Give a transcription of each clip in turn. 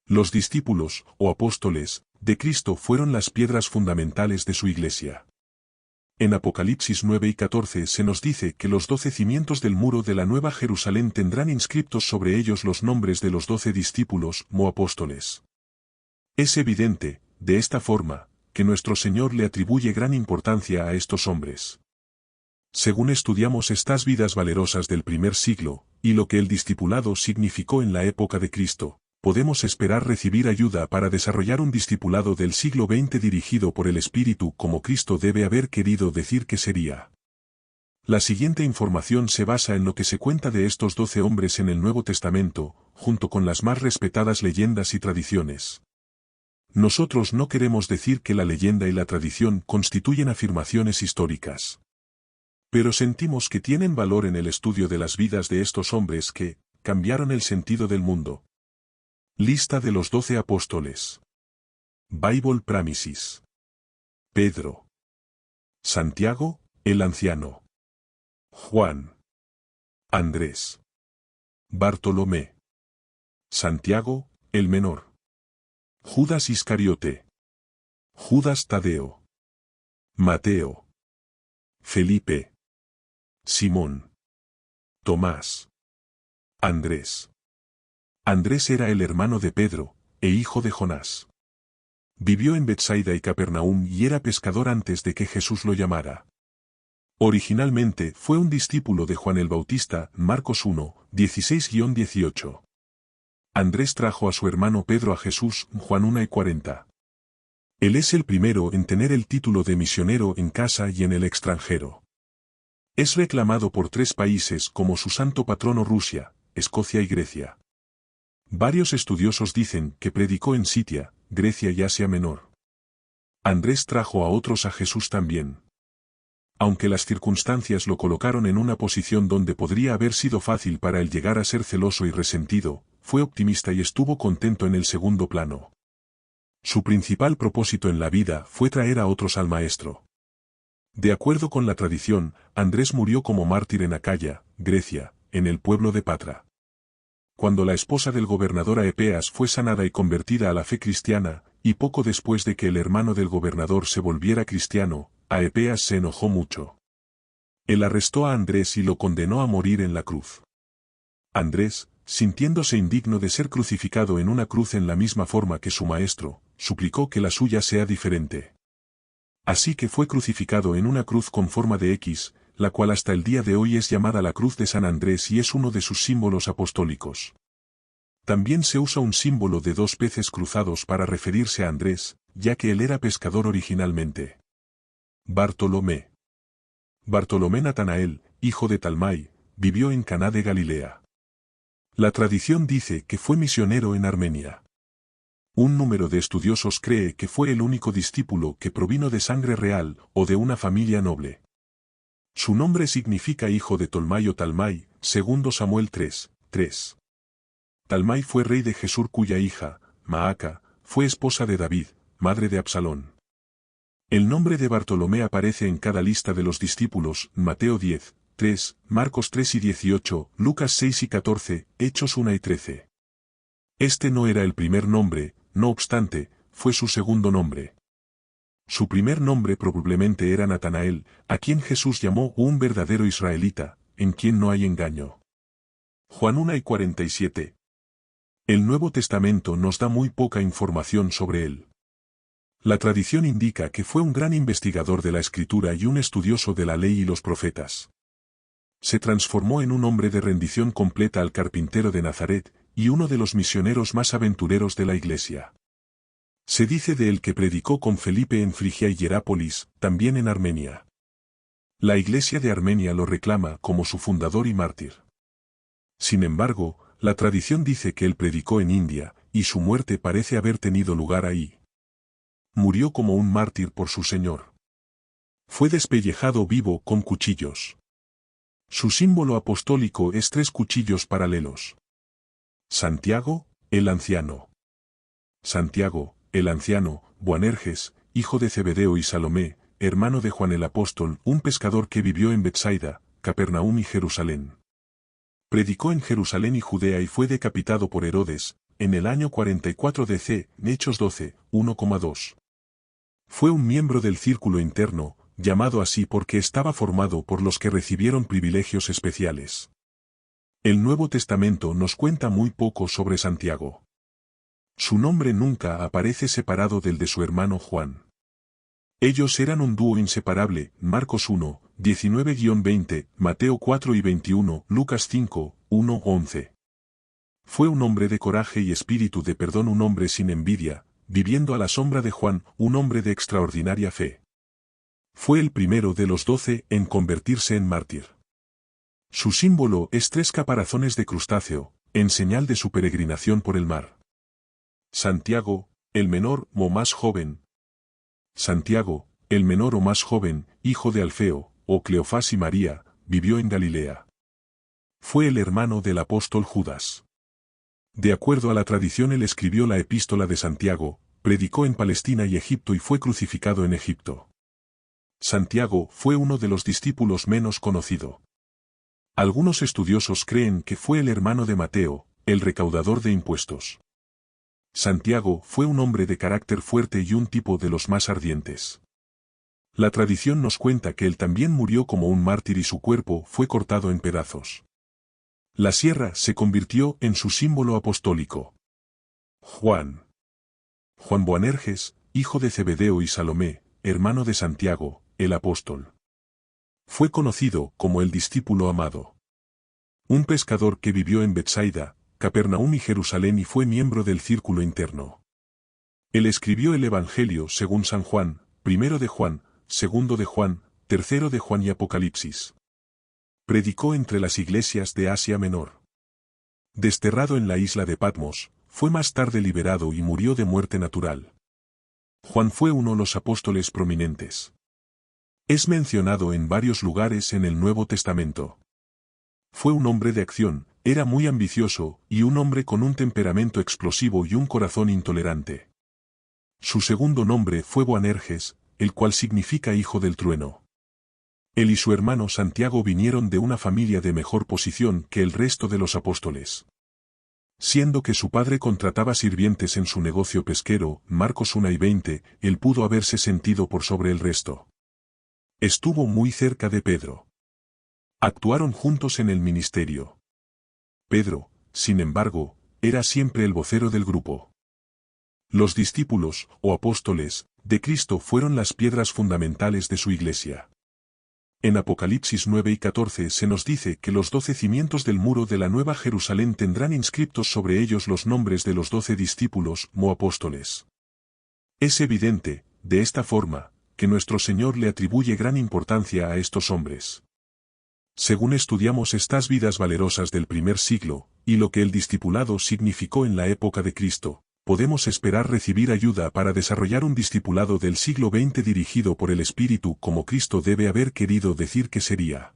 Los discípulos, o apóstoles, de Cristo fueron las piedras fundamentales de su iglesia. En Apocalipsis 9 y 14 se nos dice que los 12 cimientos del muro de la Nueva Jerusalén tendrán inscriptos sobre ellos los nombres de los 12 discípulos o apóstoles. Es evidente, de esta forma, que nuestro Señor le atribuye gran importancia a estos hombres. Según estudiamos estas vidas valerosas del primer siglo, y lo que el discipulado significó en la época de Cristo, podemos esperar recibir ayuda para desarrollar un discipulado del siglo XX dirigido por el Espíritu como Cristo debe haber querido decir que sería. La siguiente información se basa en lo que se cuenta de estos 12 hombres en el Nuevo Testamento, junto con las más respetadas leyendas y tradiciones. Nosotros no queremos decir que la leyenda y la tradición constituyen afirmaciones históricas. Pero sentimos que tienen valor en el estudio de las vidas de estos hombres que cambiaron el sentido del mundo. Lista de los 12 apóstoles. Bible Premises. Pedro. Santiago, el anciano. Juan. Andrés. Bartolomé. Santiago, el menor. Judas Iscariote. Judas Tadeo. Mateo. Felipe. Simón. Tomás. Andrés. Andrés era el hermano de Pedro, e hijo de Jonás. Vivió en Betsaida y Capernaum y era pescador antes de que Jesús lo llamara. Originalmente fue un discípulo de Juan el Bautista, Marcos 1, 16-18. Andrés trajo a su hermano Pedro a Jesús, Juan 1 y 40. Él es el primero en tener el título de misionero en casa y en el extranjero. Es reclamado por 3 países como su santo patrono: Rusia, Escocia y Grecia. Varios estudiosos dicen que predicó en Sitia, Grecia y Asia Menor. Andrés trajo a otros a Jesús también. Aunque las circunstancias lo colocaron en una posición donde podría haber sido fácil para él llegar a ser celoso y resentido, fue optimista y estuvo contento en el segundo plano. Su principal propósito en la vida fue traer a otros al Maestro. De acuerdo con la tradición, Andrés murió como mártir en Acaya, Grecia, en el pueblo de Patra. Cuando la esposa del gobernador Aepeas fue sanada y convertida a la fe cristiana, y poco después de que el hermano del gobernador se volviera cristiano, Aepeas se enojó mucho. Él arrestó a Andrés y lo condenó a morir en la cruz. Andrés, sintiéndose indigno de ser crucificado en una cruz en la misma forma que su maestro, suplicó que la suya sea diferente. Así que fue crucificado en una cruz con forma de X, la cual hasta el día de hoy es llamada la Cruz de San Andrés y es uno de sus símbolos apostólicos. También se usa un símbolo de 2 peces cruzados para referirse a Andrés, ya que él era pescador originalmente. Bartolomé. Bartolomé Natanael, hijo de Talmai, vivió en Caná de Galilea. La tradición dice que fue misionero en Armenia. Un número de estudiosos cree que fue el único discípulo que provino de sangre real o de una familia noble. Su nombre significa hijo de Tolmai o Talmai, segundo Samuel 3, 3. Talmai fue rey de Jesur cuya hija, Maaca, fue esposa de David, madre de Absalón. El nombre de Bartolomé aparece en cada lista de los discípulos, Mateo 10, 3, Marcos 3 y 18, Lucas 6 y 14, Hechos 1 y 13. Este no era el primer nombre, no obstante, fue su segundo nombre. Su primer nombre probablemente era Natanael, a quien Jesús llamó un verdadero israelita, en quien no hay engaño. Juan 1 y 47. El Nuevo Testamento nos da muy poca información sobre él. La tradición indica que fue un gran investigador de la Escritura y un estudioso de la ley y los profetas. Se transformó en un hombre de rendición completa al carpintero de Nazaret, y uno de los misioneros más aventureros de la Iglesia. Se dice de él que predicó con Felipe en Frigia y Hierápolis, también en Armenia. La Iglesia de Armenia lo reclama como su fundador y mártir. Sin embargo, la tradición dice que él predicó en India, y su muerte parece haber tenido lugar ahí. Murió como un mártir por su Señor. Fue despellejado vivo con cuchillos. Su símbolo apostólico es 3 cuchillos paralelos. Santiago, el anciano. Santiago, el anciano, Boanerges, hijo de Zebedeo y Salomé, hermano de Juan el apóstol, un pescador que vivió en Betsaida, Capernaum y Jerusalén. Predicó en Jerusalén y Judea y fue decapitado por Herodes, en el año 44 DC, Hechos 12, 1,2. Fue un miembro del círculo interno, llamado así porque estaba formado por los que recibieron privilegios especiales. El Nuevo Testamento nos cuenta muy poco sobre Santiago. Su nombre nunca aparece separado del de su hermano Juan. Ellos eran un dúo inseparable, Marcos 1, 19-20, Mateo 4 y 21, Lucas 5, 1, 11. Fue un hombre de coraje y espíritu de perdón, un hombre sin envidia, viviendo a la sombra de Juan, un hombre de extraordinaria fe. Fue el primero de los 12 en convertirse en mártir. Su símbolo es 3 caparazones de crustáceo, en señal de su peregrinación por el mar. Santiago, el menor o más joven. Santiago, el menor o más joven, hijo de Alfeo, o Cleofás y María, vivió en Galilea. Fue el hermano del apóstol Judas. De acuerdo a la tradición, él escribió la epístola de Santiago, predicó en Palestina y Egipto y fue crucificado en Egipto. Santiago fue uno de los discípulos menos conocido. Algunos estudiosos creen que fue el hermano de Mateo, el recaudador de impuestos. Santiago fue un hombre de carácter fuerte y un tipo de los más ardientes. La tradición nos cuenta que él también murió como un mártir y su cuerpo fue cortado en pedazos. La sierra se convirtió en su símbolo apostólico. Juan Boanerges, hijo de Zebedeo y Salomé, hermano de Santiago, el apóstol. Fue conocido como el discípulo amado. Un pescador que vivió en Betsaida, Capernaum y Jerusalén y fue miembro del círculo interno. Él escribió el Evangelio según San Juan, primero de Juan, segundo de Juan, tercero de Juan y Apocalipsis. Predicó entre las iglesias de Asia Menor. Desterrado en la isla de Patmos, fue más tarde liberado y murió de muerte natural. Juan fue uno de los apóstoles prominentes. Es mencionado en varios lugares en el Nuevo Testamento. Fue un hombre de acción, era muy ambicioso, y un hombre con un temperamento explosivo y un corazón intolerante. Su segundo nombre fue Boanerges, el cual significa hijo del trueno. Él y su hermano Santiago vinieron de una familia de mejor posición que el resto de los apóstoles. Siendo que su padre contrataba sirvientes en su negocio pesquero, Marcos 1 y 20, él pudo haberse sentido por sobre el resto. Estuvo muy cerca de Pedro. Actuaron juntos en el ministerio. Pedro, sin embargo, era siempre el vocero del grupo. Los discípulos, o apóstoles, de Cristo fueron las piedras fundamentales de su iglesia. En Apocalipsis 9 y 14 se nos dice que los 12 cimientos del muro de la Nueva Jerusalén tendrán inscritos sobre ellos los nombres de los 12 discípulos o apóstoles. Es evidente, de esta forma, que nuestro Señor le atribuye gran importancia a estos hombres. Según estudiamos estas vidas valerosas del primer siglo, y lo que el discipulado significó en la época de Cristo, podemos esperar recibir ayuda para desarrollar un discipulado del siglo XX dirigido por el Espíritu como Cristo debe haber querido decir que sería.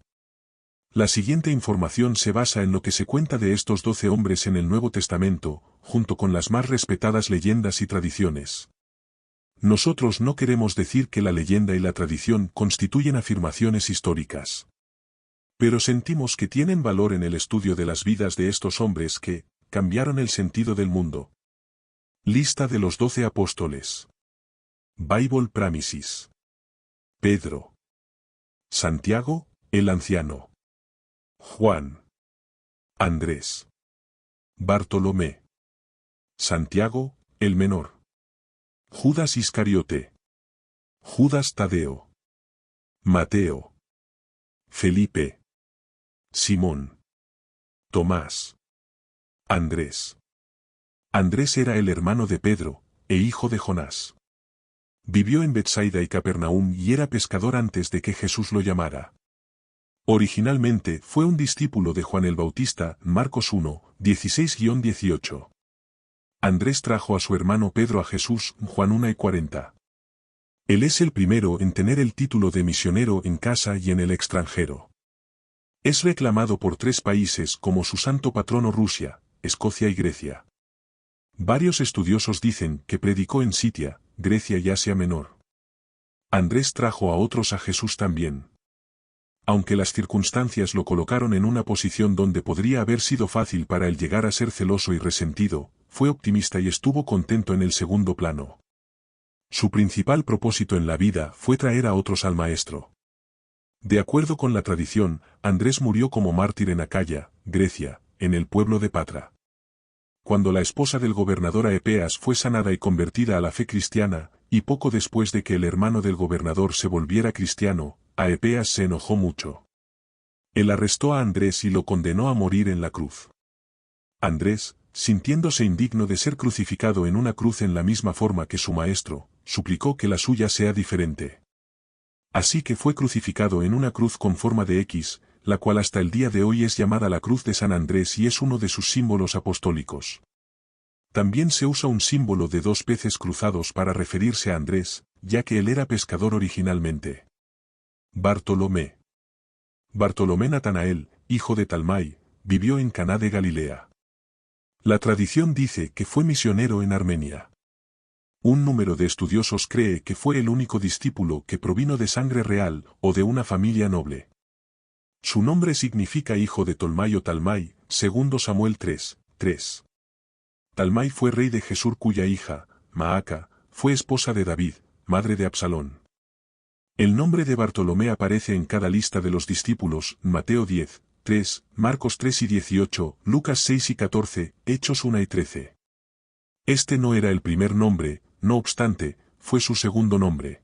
La siguiente información se basa en lo que se cuenta de estos 12 hombres en el Nuevo Testamento, junto con las más respetadas leyendas y tradiciones. Nosotros no queremos decir que la leyenda y la tradición constituyen afirmaciones históricas. Pero sentimos que tienen valor en el estudio de las vidas de estos hombres que cambiaron el sentido del mundo. Lista de los 12 apóstoles. Bible Premises. Pedro. Santiago, el anciano. Juan. Andrés. Bartolomé. Santiago, el menor. Judas Iscariote. Judas Tadeo. Mateo. Felipe. Simón. Tomás. Andrés. Andrés era el hermano de Pedro, e hijo de Jonás. Vivió en Betsaida y Capernaum y era pescador antes de que Jesús lo llamara. Originalmente fue un discípulo de Juan el Bautista, Marcos 1, 16-18. Andrés trajo a su hermano Pedro a Jesús, Juan 1 y 40. Él es el primero en tener el título de misionero en casa y en el extranjero. Es reclamado por 3 países como su santo patrono: Rusia, Escocia y Grecia. Varios estudiosos dicen que predicó en Sitia, Grecia y Asia Menor. Andrés trajo a otros a Jesús también. Aunque las circunstancias lo colocaron en una posición donde podría haber sido fácil para él llegar a ser celoso y resentido, fue optimista y estuvo contento en el segundo plano. Su principal propósito en la vida fue traer a otros al Maestro. De acuerdo con la tradición, Andrés murió como mártir en Acaya, Grecia, en el pueblo de Patra. Cuando la esposa del gobernador Aepeas fue sanada y convertida a la fe cristiana, y poco después de que el hermano del gobernador se volviera cristiano, Aepeas se enojó mucho. Él arrestó a Andrés y lo condenó a morir en la cruz. Andrés, sintiéndose indigno de ser crucificado en una cruz en la misma forma que su maestro, suplicó que la suya sea diferente. Así que fue crucificado en una cruz con forma de X, la cual hasta el día de hoy es llamada la Cruz de San Andrés y es uno de sus símbolos apostólicos. También se usa un símbolo de dos peces cruzados para referirse a Andrés, ya que él era pescador originalmente. Bartolomé. Bartolomé Natanael, hijo de Talmai, vivió en Caná de Galilea. La tradición dice que fue misionero en Armenia. Un número de estudiosos cree que fue el único discípulo que provino de sangre real o de una familia noble. Su nombre significa hijo de Tolmai o Talmai, segundo Samuel 3:3. Talmai fue rey de Gesur cuya hija, Maaca, fue esposa de David, madre de Absalón. El nombre de Bartolomé aparece en cada lista de los discípulos, Mateo 10:3, Marcos 3 y 18, Lucas 6 y 14, Hechos 1 y 13. Este no era el primer nombre, no obstante, fue su segundo nombre.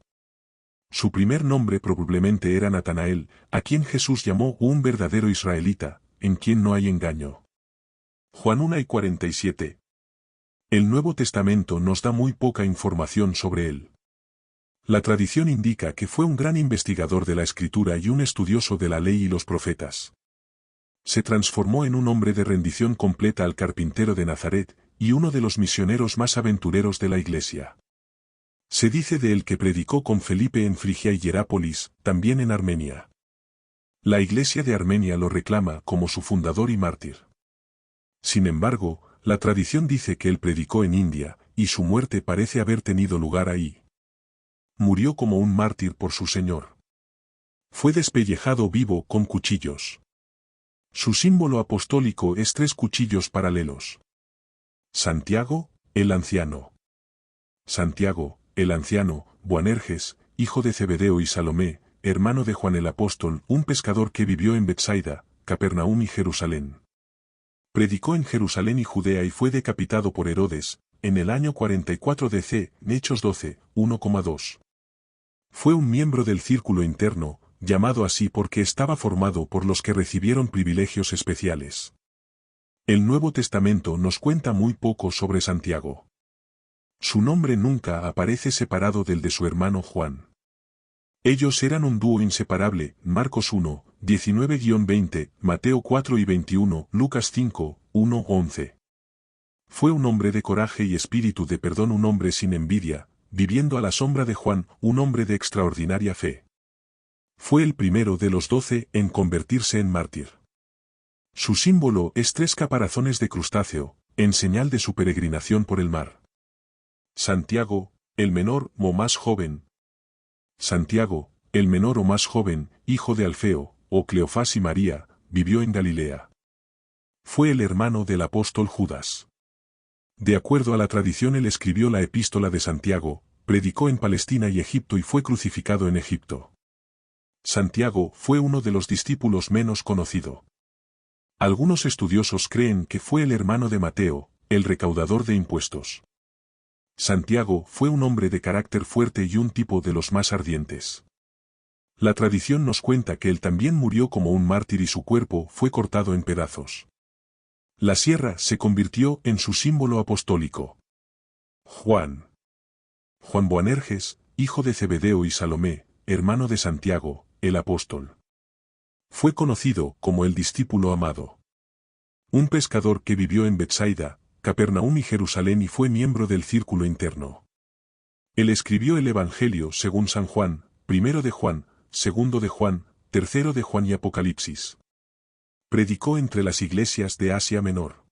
Su primer nombre probablemente era Natanael, a quien Jesús llamó un verdadero israelita, en quien no hay engaño. Juan 1 y 47. El Nuevo Testamento nos da muy poca información sobre él. La tradición indica que fue un gran investigador de la Escritura y un estudioso de la ley y los profetas. Se transformó en un hombre de rendición completa al carpintero de Nazaret, y uno de los misioneros más aventureros de la Iglesia. Se dice de él que predicó con Felipe en Frigia y Hierápolis, también en Armenia. La Iglesia de Armenia lo reclama como su fundador y mártir. Sin embargo, la tradición dice que él predicó en India, y su muerte parece haber tenido lugar ahí. Murió como un mártir por su Señor. Fue despellejado vivo con cuchillos. Su símbolo apostólico es 3 cuchillos paralelos. Santiago, el anciano. Santiago, el anciano, Boanerges, hijo de Zebedeo y Salomé, hermano de Juan el apóstol, un pescador que vivió en Betsaida, Capernaum y Jerusalén. Predicó en Jerusalén y Judea y fue decapitado por Herodes, en el año 44 DC, Hechos 12, 1,2. Fue un miembro del círculo interno, llamado así porque estaba formado por los que recibieron privilegios especiales. El Nuevo Testamento nos cuenta muy poco sobre Santiago. Su nombre nunca aparece separado del de su hermano Juan. Ellos eran un dúo inseparable, Marcos 1, 19-20, Mateo 4 y 21, Lucas 5, 1-11. Fue un hombre de coraje y espíritu de perdón, un hombre sin envidia, viviendo a la sombra de Juan, un hombre de extraordinaria fe. Fue el primero de los 12 en convertirse en mártir. Su símbolo es 3 caparazones de crustáceo, en señal de su peregrinación por el mar. Santiago, el menor o más joven. Santiago, el menor o más joven, hijo de Alfeo, o Cleofás y María, vivió en Galilea. Fue el hermano del apóstol Judas. De acuerdo a la tradición, él escribió la epístola de Santiago, predicó en Palestina y Egipto y fue crucificado en Egipto. Santiago fue uno de los discípulos menos conocido. Algunos estudiosos creen que fue el hermano de Mateo, el recaudador de impuestos. Santiago fue un hombre de carácter fuerte y un tipo de los más ardientes. La tradición nos cuenta que él también murió como un mártir y su cuerpo fue cortado en pedazos. La sierra se convirtió en su símbolo apostólico. Juan. Juan Boanerges, hijo de Zebedeo y Salomé, hermano de Santiago, el apóstol. Fue conocido como el discípulo amado. Un pescador que vivió en Betsaida, Capernaum y Jerusalén y fue miembro del círculo interno. Él escribió el Evangelio según San Juan, primero de Juan, segundo de Juan, tercero de Juan y Apocalipsis. Predicó entre las iglesias de Asia Menor.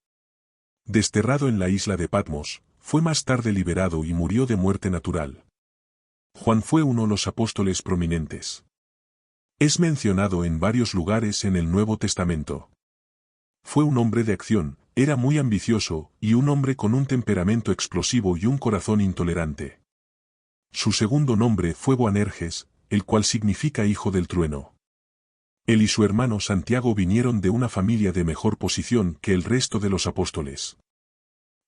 Desterrado en la isla de Patmos, fue más tarde liberado y murió de muerte natural. Juan fue uno de los apóstoles prominentes. Es mencionado en varios lugares en el Nuevo Testamento. Fue un hombre de acción, era muy ambicioso y un hombre con un temperamento explosivo y un corazón intolerante. Su segundo nombre fue Boanerges, el cual significa hijo del trueno. Él y su hermano Santiago vinieron de una familia de mejor posición que el resto de los apóstoles.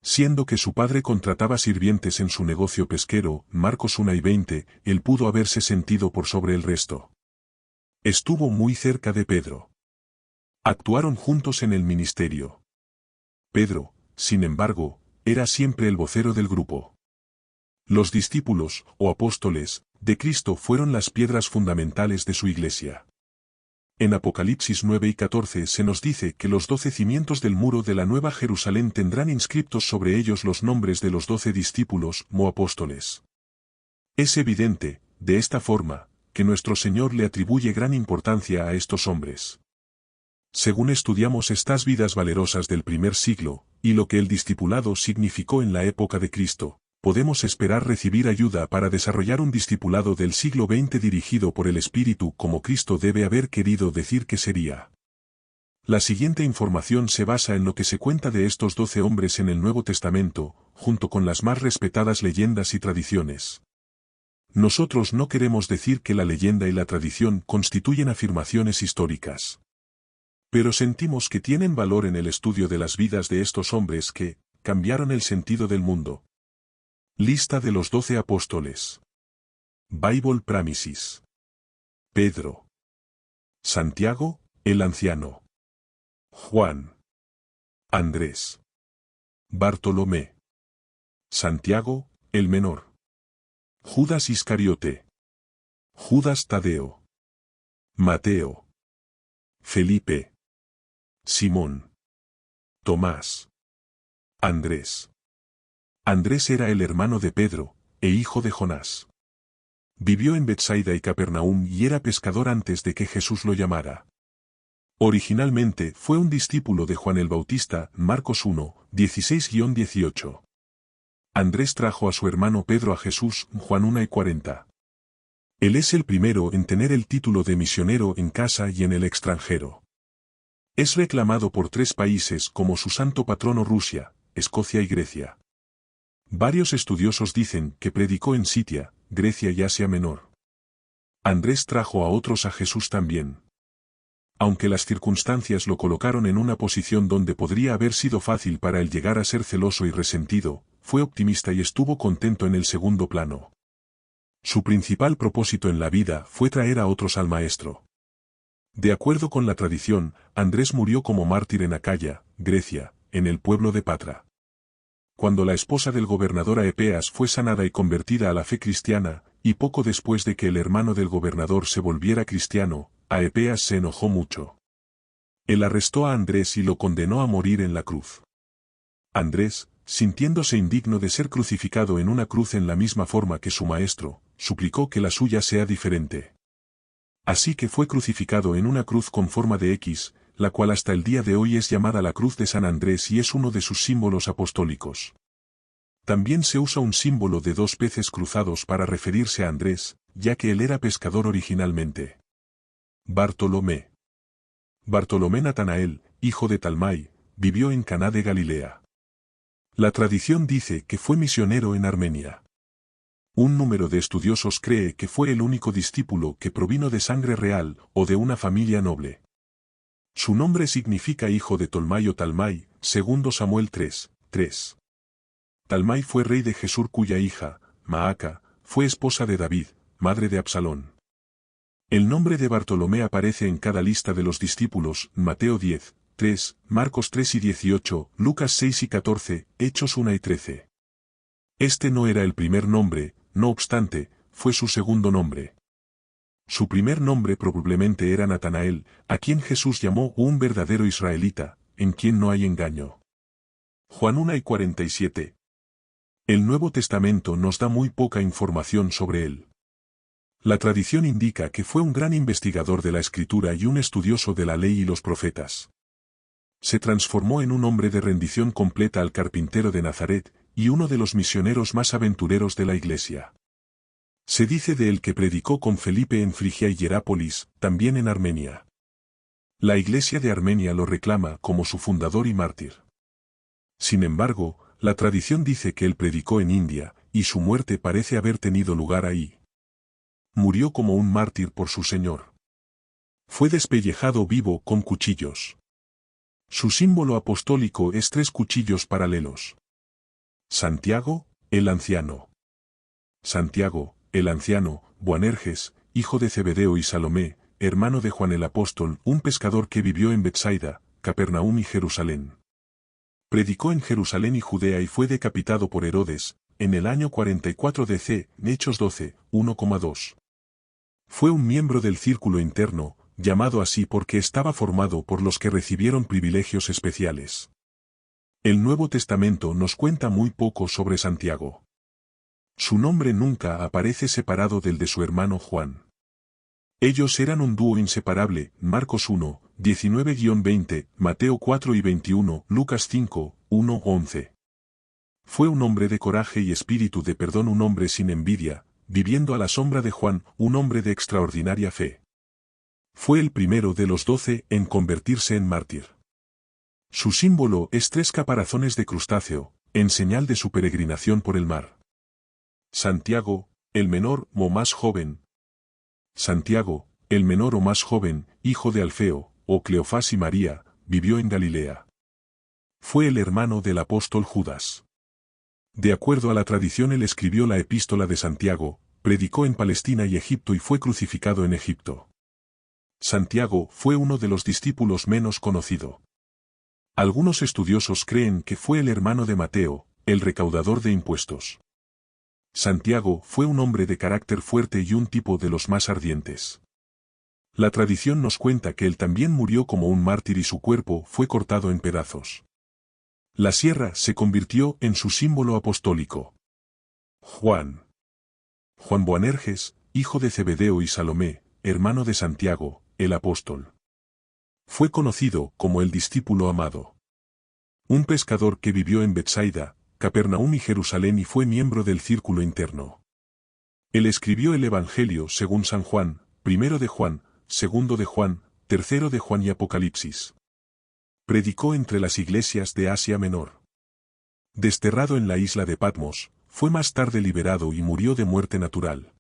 Siendo que su padre contrataba sirvientes en su negocio pesquero, Marcos 1:20, él pudo haberse sentido por sobre el resto. Estuvo muy cerca de Pedro. Actuaron juntos en el ministerio. Pedro, sin embargo, era siempre el vocero del grupo. Los discípulos, o apóstoles, de Cristo fueron las piedras fundamentales de su iglesia. En Apocalipsis 9:14 se nos dice que los 12 cimientos del muro de la Nueva Jerusalén tendrán inscriptos sobre ellos los nombres de los 12 discípulos o apóstoles. Es evidente, de esta forma, que nuestro Señor le atribuye gran importancia a estos hombres. Según estudiamos estas vidas valerosas del primer siglo, y lo que el discipulado significó en la época de Cristo, podemos esperar recibir ayuda para desarrollar un discipulado del siglo XX dirigido por el Espíritu como Cristo debe haber querido decir que sería. La siguiente información se basa en lo que se cuenta de estos 12 hombres en el Nuevo Testamento, junto con las más respetadas leyendas y tradiciones. Nosotros no queremos decir que la leyenda y la tradición constituyen afirmaciones históricas. Pero sentimos que tienen valor en el estudio de las vidas de estos hombres que cambiaron el sentido del mundo. Lista de los 12 apóstoles. Bible Premises. Pedro. Santiago, el anciano. Juan. Andrés. Bartolomé. Santiago, el menor. Judas Iscariote. Judas Tadeo. Mateo. Felipe. Simón. Tomás. Andrés. Andrés era el hermano de Pedro, e hijo de Jonás. Vivió en Betsaida y Capernaum y era pescador antes de que Jesús lo llamara. Originalmente fue un discípulo de Juan el Bautista, Marcos 1, 16-18. Andrés trajo a su hermano Pedro a Jesús, Juan 1:40. Él es el primero en tener el título de misionero en casa y en el extranjero. Es reclamado por 3 países como su santo patrono: Rusia, Escocia y Grecia. Varios estudiosos dicen que predicó en Sitia, Grecia y Asia Menor. Andrés trajo a otros a Jesús también. Aunque las circunstancias lo colocaron en una posición donde podría haber sido fácil para él llegar a ser celoso y resentido, fue optimista y estuvo contento en el segundo plano. Su principal propósito en la vida fue traer a otros al Maestro. De acuerdo con la tradición, Andrés murió como mártir en Acaya, Grecia, en el pueblo de Patra. Cuando la esposa del gobernador Aepeas fue sanada y convertida a la fe cristiana, y poco después de que el hermano del gobernador se volviera cristiano, Aepeas se enojó mucho. Él arrestó a Andrés y lo condenó a morir en la cruz. Andrés, sintiéndose indigno de ser crucificado en una cruz en la misma forma que su maestro, suplicó que la suya sea diferente. Así que fue crucificado en una cruz con forma de X, la cual hasta el día de hoy es llamada la Cruz de San Andrés y es uno de sus símbolos apostólicos. También se usa un símbolo de 2 peces cruzados para referirse a Andrés, ya que él era pescador originalmente. Bartolomé. Bartolomé Natanael, hijo de Talmai, vivió en Caná de Galilea. La tradición dice que fue misionero en Armenia. Un número de estudiosos cree que fue el único discípulo que provino de sangre real o de una familia noble. Su nombre significa hijo de Tolmai o Talmai, segundo Samuel 3:3. Talmai fue rey de Jesur cuya hija, Maaca, fue esposa de David, madre de Absalón. El nombre de Bartolomé aparece en cada lista de los discípulos, Mateo 10:3, Marcos 3:18, Lucas 6:14, Hechos 1:13. Este no era el primer nombre, no obstante, fue su segundo nombre. Su primer nombre probablemente era Natanael, a quien Jesús llamó un verdadero israelita, en quien no hay engaño. Juan 1:47. El Nuevo Testamento nos da muy poca información sobre él. La tradición indica que fue un gran investigador de la Escritura y un estudioso de la ley y los profetas. Se transformó en un hombre de rendición completa al carpintero de Nazaret, y uno de los misioneros más aventureros de la Iglesia. Se dice de él que predicó con Felipe en Frigia y Hierápolis, también en Armenia. La Iglesia de Armenia lo reclama como su fundador y mártir. Sin embargo, la tradición dice que él predicó en India, y su muerte parece haber tenido lugar ahí. Murió como un mártir por su Señor. Fue despellejado vivo con cuchillos. Su símbolo apostólico es 3 cuchillos paralelos. Santiago, el anciano. Santiago, el anciano, Boanerges, hijo de Zebedeo y Salomé, hermano de Juan el apóstol, un pescador que vivió en Betsaida, Capernaum y Jerusalén. Predicó en Jerusalén y Judea y fue decapitado por Herodes, en el año 44 DC, Hechos 12, 1,2. Fue un miembro del círculo interno, llamado así porque estaba formado por los que recibieron privilegios especiales. El Nuevo Testamento nos cuenta muy poco sobre Santiago. Su nombre nunca aparece separado del de su hermano Juan. Ellos eran un dúo inseparable, Marcos 1, 19-20, Mateo 4 y 21, Lucas 5, 1, 11. Fue un hombre de coraje y espíritu de perdón, un hombre sin envidia, viviendo a la sombra de Juan, un hombre de extraordinaria fe. Fue el primero de los 12 en convertirse en mártir. Su símbolo es 3 caparazones de crustáceo, en señal de su peregrinación por el mar. Santiago, el menor o más joven. Santiago, el menor o más joven, hijo de Alfeo, o Cleofás y María, vivió en Galilea. Fue el hermano del apóstol Judas. De acuerdo a la tradición, él escribió la epístola de Santiago, predicó en Palestina y Egipto y fue crucificado en Egipto. Santiago fue uno de los discípulos menos conocido. Algunos estudiosos creen que fue el hermano de Mateo, el recaudador de impuestos. Santiago fue un hombre de carácter fuerte y un tipo de los más ardientes. La tradición nos cuenta que él también murió como un mártir y su cuerpo fue cortado en pedazos. La sierra se convirtió en su símbolo apostólico. Juan Boanerges, hijo de Zebedeo y Salomé, hermano de Santiago, el apóstol. Fue conocido como el discípulo amado. Un pescador que vivió en Betsaida, Capernaum y Jerusalén y fue miembro del círculo interno. Él escribió el Evangelio según San Juan, primero de Juan, segundo de Juan, tercero de Juan y Apocalipsis. Predicó entre las iglesias de Asia Menor. Desterrado en la isla de Patmos, fue más tarde liberado y murió de muerte natural.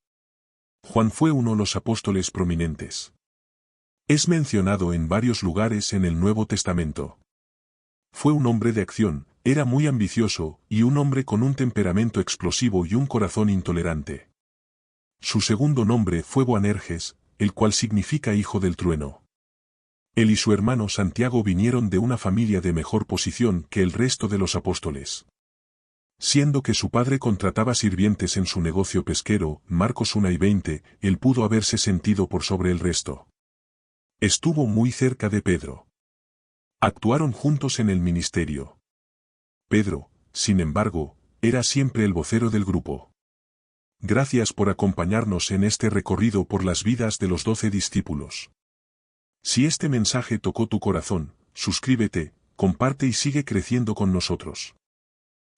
Juan fue uno de los apóstoles prominentes. Es mencionado en varios lugares en el Nuevo Testamento. Fue un hombre de acción, era muy ambicioso, y un hombre con un temperamento explosivo y un corazón intolerante. Su segundo nombre fue Boanerges, el cual significa hijo del trueno. Él y su hermano Santiago vinieron de una familia de mejor posición que el resto de los apóstoles. Siendo que su padre contrataba sirvientes en su negocio pesquero, Marcos 1 y 20, él pudo haberse sentido por sobre el resto. Estuvo muy cerca de Pedro. Actuaron juntos en el ministerio. Pedro, sin embargo, era siempre el vocero del grupo. Gracias por acompañarnos en este recorrido por las vidas de los 12 discípulos. Si este mensaje tocó tu corazón, suscríbete, comparte y sigue creciendo con nosotros.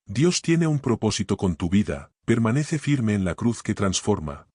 Dios tiene un propósito con tu vida, permanece firme en la cruz que transforma.